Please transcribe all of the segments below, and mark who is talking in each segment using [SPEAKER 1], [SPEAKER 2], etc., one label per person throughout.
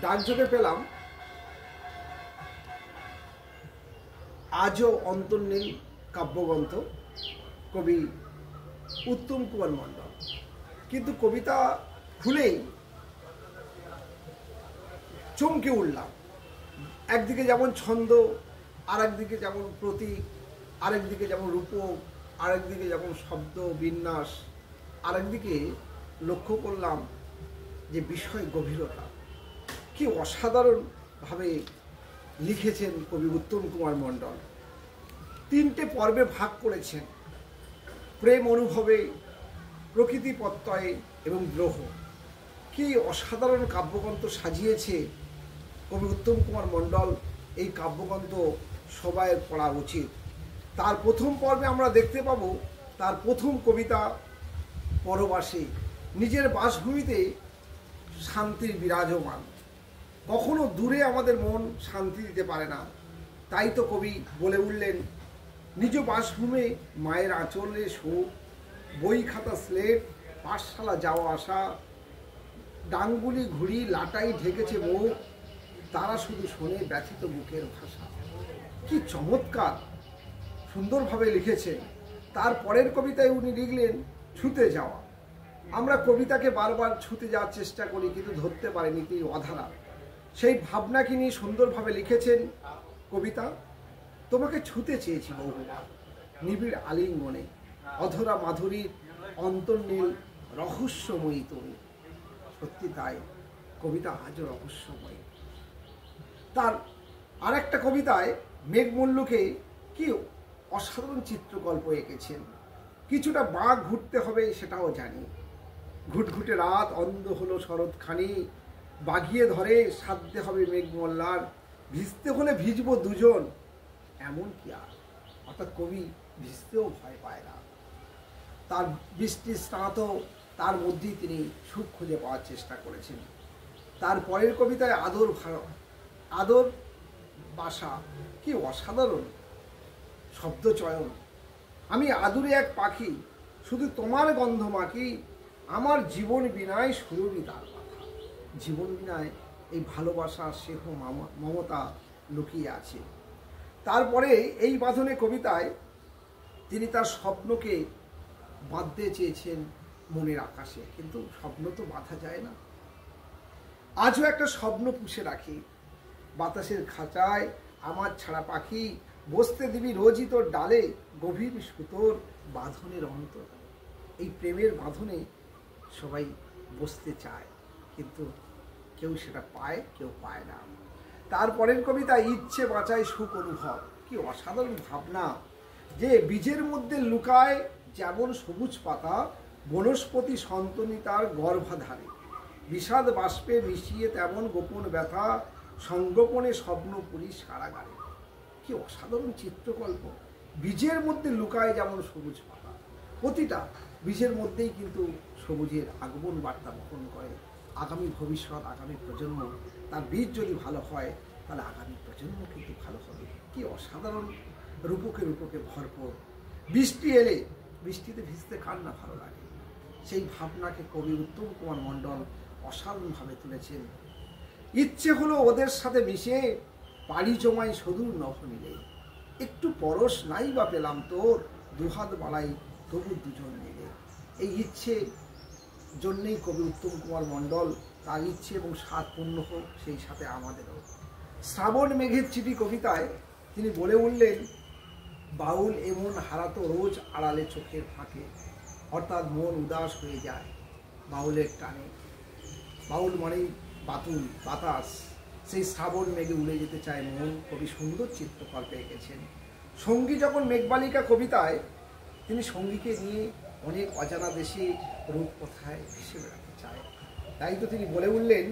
[SPEAKER 1] ডাকযোগে পেলাম আজও অন্তর্নীল কাব্যগ্রন্থ কবি উত্তম কুমার মণ্ডল। কিন্তু কবিতা খুলেই চমকে উঠলাম। একদিকে যেমন ছন্দ, আর একদিকে যেমন প্রতীক, আরেকদিকে যেমন রূপক, আরেকদিকে যেমন শব্দ বিন্যাস, আরেকদিকে লক্ষ্য করলাম যে বিষয় গভীরতা। কি অসাধারণভাবে লিখেছেন কবি উত্তম কুমার মণ্ডল। 3টে পর্বে ভাগ করেছেন: প্রেম অনুভবে, প্রকৃতি প্রত্যয়ে এবং দ্রোহ। কি অসাধারণ কাব্যগ্রন্থ সাজিয়েছে কবি উত্তম কুমার মণ্ডল। এই কাব্যগ্রন্থ সবাই পড়া উচিত। তার প্রথম পর্বে আমরা দেখতে পাব তার প্রথম কবিতা পরবাসে। নিজের বাসভূমিতে শান্তির বিরাজমান। কখনো দূরে আমাদের মন শান্তি দিতে পারে না, তাই তো কবি বলে উঠলেন, নিজ বাসভূমে মায়ের আঁচলে শোক, বই খাতা স্লেট, পাঠশালা যাওয়া আসা, ডাঙ্গুলি ঘুড়ি লাটাই ঢেকেছে মুখ, তারা শুধু শোনে ব্যথিত বুকের ভাষা। কি চমৎকার সুন্দরভাবে লিখেছেন। তার পরের কবিতায় উনি লিখলেন ছুতে যাওয়া। আমরা কবিতাকে বারবার ছুতে যাওয়ার চেষ্টা করি, কিন্তু ধরতে পারিনি কি অধারা। সেই ভাবনাকে নিয়ে সুন্দরভাবে লিখেছেন কবিতা। তোমাকে ছুতে চেয়েছি বহুবার, নিবিড় আলিঙ্গনে, অধরা মাধুরীর অন্তর্নীল রহস্যময়ী তুমি। সত্যি তাই, কবিতা আজও রহস্যময়ী। তার আরেকটা কবিতায় মেঘমল্লুকে কি অসাধারণ চিত্রকল্প এঁকেছেন। কিছুটা বাঘ ঘুরতে হবে সেটাও জানি, ঘুটঘুটে রাত অন্ধ হলো শরৎখানি, বাগিয়ে ধরে সাধতে হবে মেঘমল্লার, ভিজতে হলে ভিজবো দুজন, এমন কি আর। অর্থাৎ কবি ভিজতেও ভয় পায় না। তার বৃষ্টির স্নাত, তার মধ্যেই তিনি সুখ খুঁজে পাওয়ার চেষ্টা করেছেন। তার পরের কবিতায় আদর বাসা। কি অসাধারণ শব্দচয়ন। আমি আদুরে এক পাখি, শুধু তোমার গন্ধ মাখি, আমার জীবন বিনায় সুরভি তার কথা। জীবন বিনায় এই ভালোবাসা, স্নেহ, মমতা লুকিয়ে আছে। তারপরে এই বাঁধনে কবিতায় তিনি তার স্বপ্নকে বাঁধতে চেয়েছেন মনের আকাশে, কিন্তু স্বপ্ন তো বাঁধা যায় না। আজও একটা স্বপ্ন পুষে রাখি, বাতাসের খাঁচায় আমার ছাড়া পাখি, বসতে দিবি রোজই তোর ডালে, গভীর সুতোর বাঁধনের অন্তর। এই প্রেমের বাঁধনে সবাই বসতে চায়, কিন্তু কেউ সেটা পায়, কেউ পায় না। তারপরের কবিতা ইচ্ছে বাঁচায় সুখ অনুভব। কি অসাধারণ ভাবনা, যে বীজের মধ্যে লুকায় যেমন সবুজ পাতা, বনস্পতি সন্তনী তার গর্ভাধারে, বিষাদ বাষ্পে মিশিয়ে তেমন গোপন ব্যথা, সংগোপনে স্বপ্নপুরী কারাগারে। কি অসাধারণ চিত্রকল্প। বীজের মধ্যে লুকায় যেমন সবুজ পাতা, প্রতিটা বীজের মধ্যেই কিন্তু সবুজের আগমন বার্তা বহন করে। আগামী ভবিষ্যৎ, আগামী প্রজন্ম, তার বীজ যদি ভালো হয় তাহলে আগামী প্রজন্ম কিন্তু ভালো হবে। কি অসাধারণ রূপকে রূপকে ভরপুর। বৃষ্টি এলে বৃষ্টিতে ভিজতে কার না ভালো লাগে, সেই ভাবনাকে কবি উত্তম কুমার মণ্ডল অসাধারণভাবে তুলেছেন। ইচ্ছে হলো ওদের সাথে মিশে, পাড়ি জমাই সদূর নভনীলে, একটু পরশ নাই বা পেলাম তোর, দুহাত বাড়াই তবু দুজন মিলে। এই ইচ্ছে জন্যেই কবি উত্তম কুমার মণ্ডল, তার ইচ্ছে এবং স্বাদ পূর্ণ হোক সেই সাথে আমাদেরও। শ্রাবণ মেঘের চিঠি কবিতায় তিনি বলে উঠলেন, বাউল এমন হারাতো রোজ আড়ালে চোখের ফাঁকে। অর্থাৎ মন উদাস হয়ে যায় বাউলের টানে। বাউল মানেই বাতুল, বাতাস। সেই শ্রাবণ মেঘে উড়ে যেতে চায় মন। কবি সুন্দর চিত্রকল্পে এঁকেছেন। সঙ্গী যখন মেঘবালিকা কবিতায় তিনি সঙ্গীকে নিয়ে অনেক অজানা দেশে রূপকথায় ভেসে বেড়াতে চায়। তাই তো তিনি বলে উঠলেন,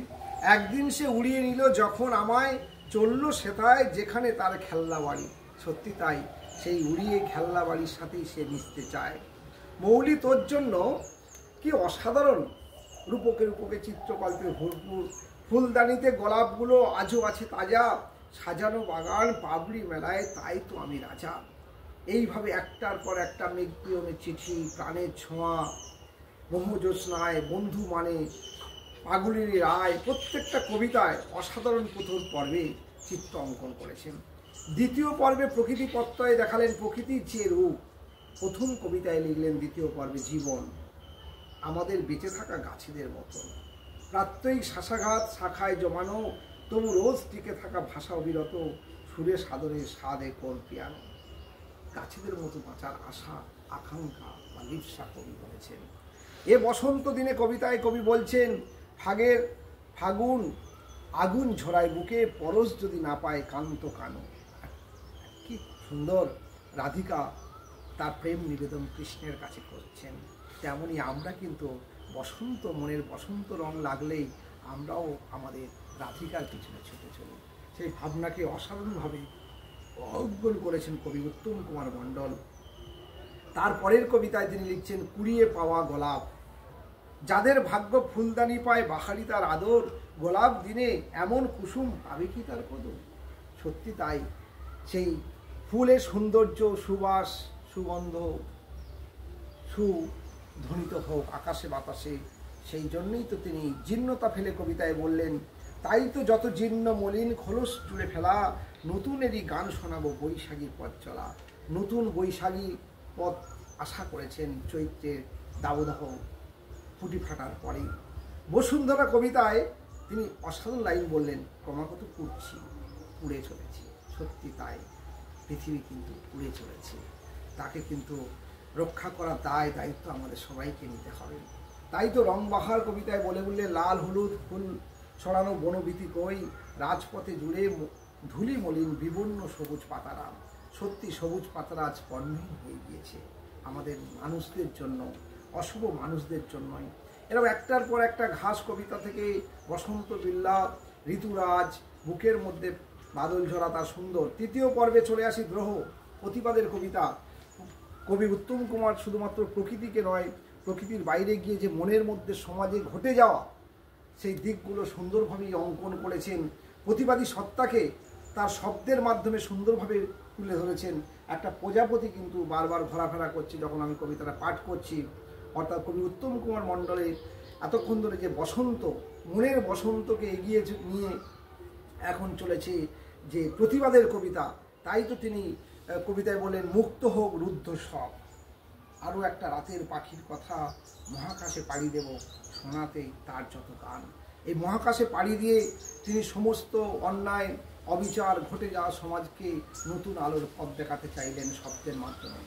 [SPEAKER 1] একদিন সে উড়িয়ে নিল যখন আমায়, চললো সেথায় যেখানে তার খেলনা বাড়ি। সত্যি তাই, সেই উড়িয়ে খেলনা বাড়ির সাথেই সে মিশতে চায়। মৌলি তোর জন্য। কি অসাধারণ রূপকে রূপকে চিত্রকল্পে ভরপুর। ফুলদানিতে গোলাপগুলো আজও আছে তাজা, সাজানো বাগান পাবলি মেলায়, তাই তো আমি রাজা। এইভাবে একটার পর একটা মেঘপিয়নের চিঠি, প্রাণের ছোঁয়া, মোহজ্যোৎস্নায় বন্ধু মানে পাগুলির রায় প্রত্যেকটা কবিতায় অসাধারণ কঠোর পর্বে চিত্র অঙ্কন করেছেন। দ্বিতীয় পর্বে প্রকৃতি প্রত্যয়ে দেখালেন প্রকৃতির যে রূপ। প্রথম কবিতায় লিখলেন দ্বিতীয় পর্বে জীবন আমাদের বেঁচে থাকা গাছেদের মতো, প্রাত্যহিক শ্বাসাঘাত শাখায় জমানো, তবু রোজ টিকে থাকা ভাষা অবিরত, সুরে সাদরে স্বাদে কোন পিয়ানো। গাছেদের মতো বাঁচার আশা আকাঙ্ক্ষা বা লিপ্সা কবি বলেছেন। এ বসন্ত দিনে কবিতায় কবি বলছেন ফাগুন আগুন ঝরায় বুকে, পরশ যদি না পায় কান্ত কানো। কি সুন্দর রাধিকা তার প্রেম নিবেদন কৃষ্ণের কাছে করছেন। তেমনই আমরা কিন্তু বসন্ত, মনের বসন্ত রং লাগলেই আমরাও আমাদের রাধিকার পিছনে ছুটে চলি। সেই ভাবনাকে অসাধারণভাবে অঙ্কন করেছেন কবি উত্তম কুমার মণ্ডল। তারপরের কবিতায় তিনি লিখছেন কুড়িয়ে পাওয়া গোলাপ, যাদের ভাগ্য ফুলদানি পায় বাহারি তার আদর, গোলাপ দিনে এমন কুসুম পাবে কি তার কদর। সত্যি তাই, সেই ফুলের সৌন্দর্য, সুবাস, সুগন্ধ সুধ্বনিত হোক আকাশে বাতাসে, সেই জন্যই তো তিনি জীর্ণতা ফেলে কবিতায় বললেন, তাই তো যত জীর্ণ মলিন খোলস জুড়ে ফেলা, নতুনেরই গান শোনাবো বৈশাখী পথ চলা। নতুন বৈশাখী পথ আশা করেছেন চৈত্রের দাবদাহ ফুটি ফাটার পরে। বসুন্ধরা কবিতায় তিনি অসাধারণ লাইন বললেন, ক্রমাগত পুড়ে চলেছি। সত্যি তাই, পৃথিবী কিন্তু পুড়ে চলেছে, তাকে কিন্তু রক্ষা করার দায়িত্ব আমাদের সবাইকে নিতে হবে। তাই তো রংবাহার কবিতায় বলে বললে, লাল হলুদ ফুল ছড়ানো বনভীতি কই, রাজপথে জুড়ে ধুলি মলিন বিবর্ণ সবুজ পাতারা। সত্যি সবুজ পাতারা আজ বর্ণহীন হয়ে গিয়েছে আমাদের মানুষদের জন্য, অশুভ মানুষদের জন্যই। এরকম একটার পর একটা ঘাস কবিতা থেকে বসন্ত বিল্লাপ, ঋতুরাজ, বুকের মধ্যে বাদল ঝরা তা সুন্দর। তৃতীয় পর্বে চলে আসি দ্রোহ, প্রতিবাদের কবিতা। কবি উত্তম কুমার শুধুমাত্র প্রকৃতিকে নয়, প্রকৃতির বাইরে গিয়ে যে মনের মধ্যে সমাজে ঘটে যাওয়া সেই দিকগুলো সুন্দরভাবেই অঙ্কন করেছেন। প্রতিবাদী সত্তাকে তার শব্দের মাধ্যমে সুন্দরভাবে তুলে ধরেছেন। একটা প্রজাপতি কিন্তু বারবার ঘোরাফেরা করছে যখন আমি কবিতাটা পাঠ করছি। অর্থাৎ কবি উত্তম কুমার মণ্ডলের এতক্ষণ ধরে যে বসন্ত, মনের বসন্তকে এগিয়ে নিয়ে এখন চলেছে যে প্রতিবাদের কবিতা। তাই তো তিনি কবিতায় বলেন, মুক্ত হোক রুদ্ধ সব, আরও একটা রাতের পাখির কথা, মহাকাশে পাড়ি দেব শোনাতেই তার যত গান। এই মহাকাশে পাড়ি দিয়ে তিনি সমস্ত অন্যায় অবিচার ঘটে যাওয়া সমাজকে নতুন আলোর পথ দেখাতে চাইলেন শব্দের মাধ্যমে।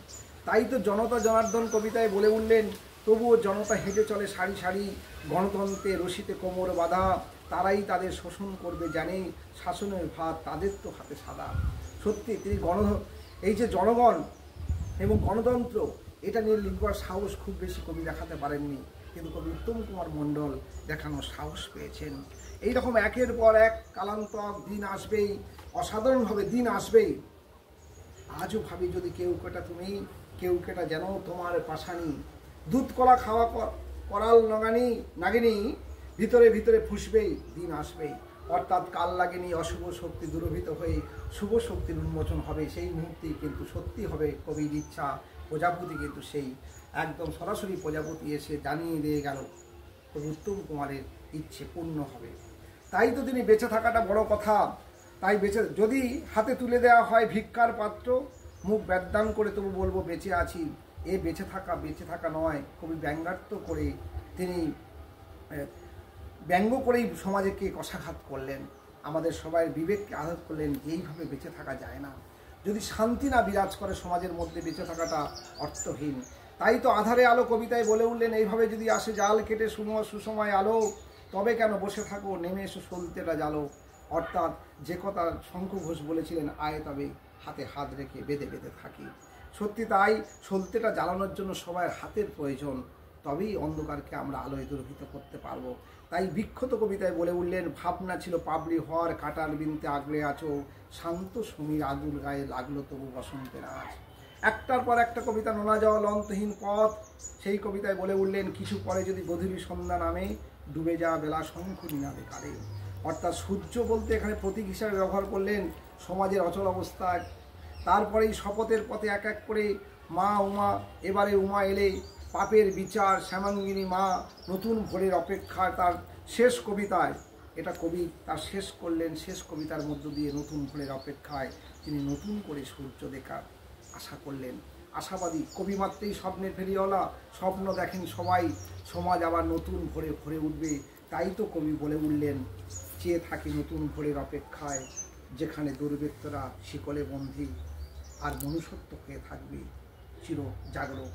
[SPEAKER 1] তাই তো জনতা জনার্দন কবিতায় বলে উঠলেন, তবুও জনতা হেঁটে চলে সারি সারি, গণতন্ত্রে রশিতে কোমর বাঁধা, তারাই তাদের শোষণ করবে জানে, শাসনের ভাত তাদের তো হাতে সাদা। সত্যি তিনি এই যে জনগণ এবং গণতন্ত্র, এটা নিয়ে লিখবার সাহস খুব বেশি কবি দেখাতে পারেননি, কিন্তু কবি উত্তম কুমার মণ্ডল দেখানোর সাহস পেয়েছেন। এইরকম একের পর এক কালান্তক দিন আসবেই, অসাধারণভাবে দিন আসবেই। আজও ভাবি যদি কেউ কেটা তুমি, কেউ কেটা যেন তোমার পাশানি, দুধ কলা খাওয়া করাল নাগিনী, ভিতরে ভিতরে ফুসবেই দিন আসবেই। অর্থাৎ কাল লাগেনি অশুভ শক্তি দূরভূত হয়ে শুভ শক্তির উন্মোচন হবে, সেই মুহূর্তেই কিন্তু সত্যি হবে কবির ইচ্ছা। প্রজাপতি কিন্তু সেই একদম সরাসরি প্রজাপতি এসে জানিয়ে দিয়ে গেল কবি উত্তম কুমারের ইচ্ছে পূর্ণ হবে। তাই তো তিনি বেঁচে থাকাটা বড় কথা। তাই যদি হাতে তুলে দেওয়া হয় ভিক্ষার পাত্র, মুখ ব্যদান করে তবু বলবো বেঁচে আছি। এ বেঁচে থাকা নয়, কবি ব্যঙ্গাত্ম করে তিনি ব্যঙ্গ করেই সমাজকে কষাঘাত করলেন, আমাদের সবাই বিবেককে আঘাত করলেন। এইভাবে বেঁচে থাকা যায় না, যদি শান্তি না বিরাজ করে সমাজের মধ্যে বেঁচে থাকাটা অর্থহীন। তাই তো আধারে আলো কবিতায় বলে উঠলেন, এইভাবে যদি আসে জাল কেটে সুসময় আলো, তবে কেন বসে থাকো নেমে এসো সলতেটা জ্বালো। অর্থাৎ যে কথা শঙ্খ ঘোষ বলেছিলেন, আয় তবে হাতে হাত রেখে বেঁধে বেঁধে থাকি। সত্যি তাই, সলতেটা জ্বালানোর জন্য সবার হাতের প্রয়োজন, তবেই অন্ধকারকে আমরা আলোয় দূরভূত করতে পারবো। তাই বিখ্যাত কবিতায় বলে উঠলেন, ভাবনা ছিল পাবলি হওয়ার কাটার বিনতে আগলে আছো, শান্ত সমীর আগুল গায়ে লাগলো তবু বসন্তের আজ। একটার পর একটা কবিতা নোনা জল অন্তহীন পথ, সেই কবিতায় বলে উঠলেন, কিছু পরে যদি গধূলি সন্ধ্যা নামে, ডুবে যাওয়া বেলা শঙ্খ নিনাদে কালে। অর্থাৎ সূর্য বলতে এখানে প্রতীক হিসাবে ব্যবহার করলেন সমাজের অচল অবস্থায়। তারপরেই শপথের পথে এক এক করে মা উমা, এবারে উমা এলে পাপের বিচার, শ্যামাঙ্গিনী মা নতুন ভোরের অপেক্ষায় তার শেষ কবিতায় এটা কবি তার শেষ করলেন, শেষ কবিতার মধ্য দিয়ে নতুন ভোরের অপেক্ষায় তিনি নতুন করে সূর্য দেখার আশা করলেন। আশাবাদী কবি মাত্রেই স্বপ্নের ফেরিওয়ালা, স্বপ্ন দেখেন সবাই, সমাজ আবার নতুন ভোরে ভরে উঠবে। তাই তো কবি বলে উঠলেন, চেয়ে থাকি নতুন ভোরের অপেক্ষায়, যেখানে দুর্বৃত্তরা শিকলে বন্দী আর মনুষ্যত্ব হয়ে থাকবে চির জাগরুক।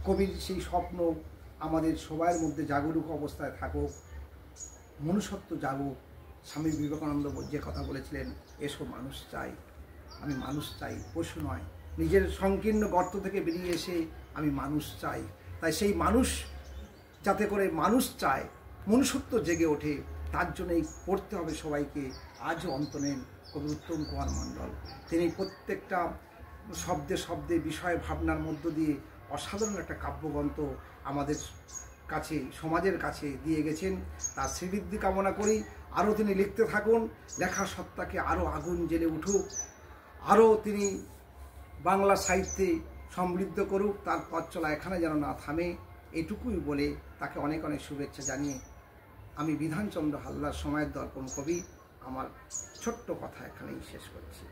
[SPEAKER 1] কবির সেই স্বপ্ন আমাদের সবার মধ্যে জাগরুক অবস্থায় থাকুক, মনুষ্যত্ব জাগুক। স্বামী বিবেকানন্দ যে কথা বলেছিলেন, এসো মানুষ চাই, আমি মানুষ চাই, পশু নয়। নিজের সংকীর্ণ গর্ত থেকে বেরিয়ে এসে আমি মানুষ চাই। তাই সেই মানুষ যাতে করে মানুষ চায়, মনুষ্যত্ব জেগে ওঠে, তার জন্যই পড়তে হবে সবাইকে। আজও অন্ত নেন কবি উত্তম কুমার মণ্ডল। তিনি প্রত্যেকটা শব্দে শব্দে বিষয় ভাবনার মধ্য দিয়ে অসাধারণ একটা কাব্যগ্রন্থ আমাদের কাছে, সমাজের কাছে দিয়ে গেছেন। তার শ্রীবৃদ্ধি কামনা করি। আরও তিনি লিখতে থাকুন, লেখার সত্তাকে আরও আগুন জ্বেলে উঠুক, আরও তিনি বাংলা সাহিত্যে সমৃদ্ধ করুক, তার পথ চলা এখানে যেন না থামে। এটুকুই বলে তাকে অনেক অনেক শুভেচ্ছা জানিয়ে আমি বিধানচন্দ্র হালদার সময়ের দর্পণ কবি আমার ছোট্ট কথা এখানেই শেষ করছি।